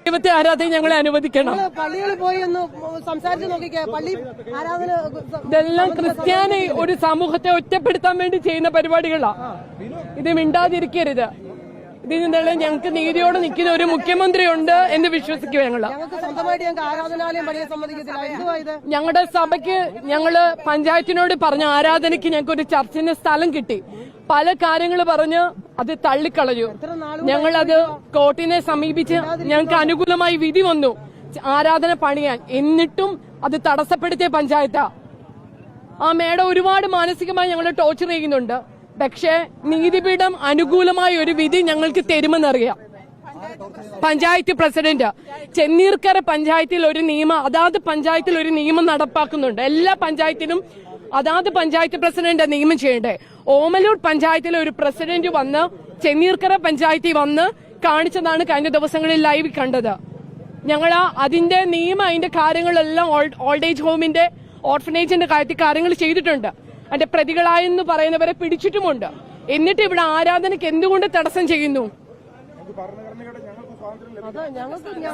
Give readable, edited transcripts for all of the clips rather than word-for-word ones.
ദൈവത്തെ ആരാധന ഞങ്ങളെ അനുവദിക്കണം. പള്ളികളിൽ പോയി ഒന്ന് സംസാരിച്ച് നോക്കിക്കേ. പള്ളി ആരാധന ഇതെല്ലാം ക്രിസ്ത്യാനി ഒരു സമൂഹത്തെ ഒറ്റപ്പെടുത്താൻ വേണ്ടി ചെയ്യുന്ന പരിപാടികളാണ്. ഇത് മിണ്ടാതിരിക്കരുത്. ഇതിൽ നിന്നുള്ള ഞങ്ങൾക്ക് നീതിയോടെ നിൽക്കുന്ന ഒരു മുഖ്യമന്ത്രി ഉണ്ട് എന്ന് വിശ്വസിക്കുക. ഞങ്ങളുടെ സഭയ്ക്ക് ഞങ്ങള് പഞ്ചായത്തിനോട് പറഞ്ഞ ആരാധനയ്ക്ക് ഞങ്ങൾക്ക് ഒരു ചർച്ചിന് സ്ഥലം കിട്ടി. പല കാര്യങ്ങൾ പറഞ്ഞ് അത് തള്ളിക്കളഞ്ഞു. ഞങ്ങളത് കോർട്ടിനെ സമീപിച്ച് ഞങ്ങൾക്ക് അനുകൂലമായി വിധി വന്നു ആരാധന പണിയാൻ. എന്നിട്ടും അത് തടസ്സപ്പെടുത്തിയ പഞ്ചായത്താ. ആ മേഡം ഒരുപാട് മാനസികമായി ഞങ്ങളെ ടോർച്ചർ ചെയ്യുന്നുണ്ട്. പക്ഷേ നീതിപീഠം അനുകൂലമായ ഒരു വിധി ഞങ്ങൾക്ക് തരുമെന്നറിയാം. പഞ്ചായത്ത് പ്രസിഡന്റ് ചെന്നീർക്കര പഞ്ചായത്തിൽ ഒരു നിയമം, അതാത് പഞ്ചായത്തിൽ ഒരു നിയമം നടപ്പാക്കുന്നുണ്ട്. എല്ലാ പഞ്ചായത്തിലും അതാത് പഞ്ചായത്ത് പ്രസിഡന്റ് നിയമം ചെയ്യണ്ടേ. ഓമലൂർ പഞ്ചായത്തിലെ ഒരു പ്രസിഡന്റ് വന്ന് ചെന്നീർക്കര പഞ്ചായത്തിൽ വന്ന് കാണിച്ചതാണ് കഴിഞ്ഞ ദിവസങ്ങളിൽ ലൈവ് കണ്ടത്. ഞങ്ങൾ അതിന്റെ നിയമം, അതിന്റെ കാര്യങ്ങളെല്ലാം ഓൾഡ് ഏജ് ഹോമിന്റെ ഓർഫനേജിന്റെ കാര്യങ്ങൾ ചെയ്തിട്ടുണ്ട്. അതിന്റെ പ്രതികളായെന്ന് പറയുന്നവരെ പിടിച്ചിട്ടുമുണ്ട്. എന്നിട്ട് ഇവിടെ ആരാധനയ്ക്ക് എന്തുകൊണ്ട് തടസ്സം ചെയ്യുന്നു?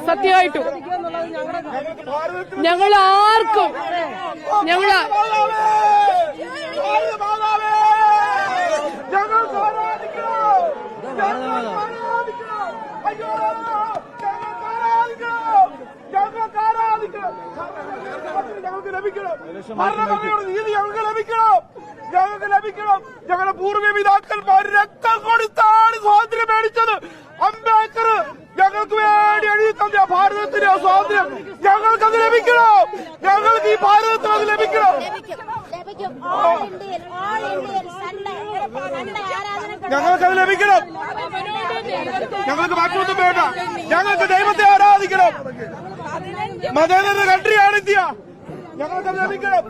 സത്യമായിട്ടും ഞങ്ങൾ ആർക്കും ഞങ്ങളുടെ പൂർവ്വ പിതാക്കന്മാർ രക്തം കൊടുത്താണ് സ്വാതന്ത്ര്യം മേടിച്ചത്. അംബേദ്കർ ഞങ്ങൾക്ക് വേണ്ടി എഴുതി തന്ന ഭാരതത്തിന്റെ സ്വാതന്ത്ര്യം ഞങ്ങൾക്കത് ലഭിക്കണം. ഞങ്ങൾക്ക് ഈ ഭാരതത്തിൽ അത് ലഭിക്കണം. ഞങ്ങൾക്കത് ലഭിക്കണം. ഞങ്ങൾക്ക് മറ്റൊന്നും വേണ്ട. ഞങ്ങൾക്ക് ദൈവത്തെ ആരാധിക്കണം. മതേതര കൺട്രിയാണ് ഇന്ത്യ. ഞങ്ങൾക്കത് ലഭിക്കണം.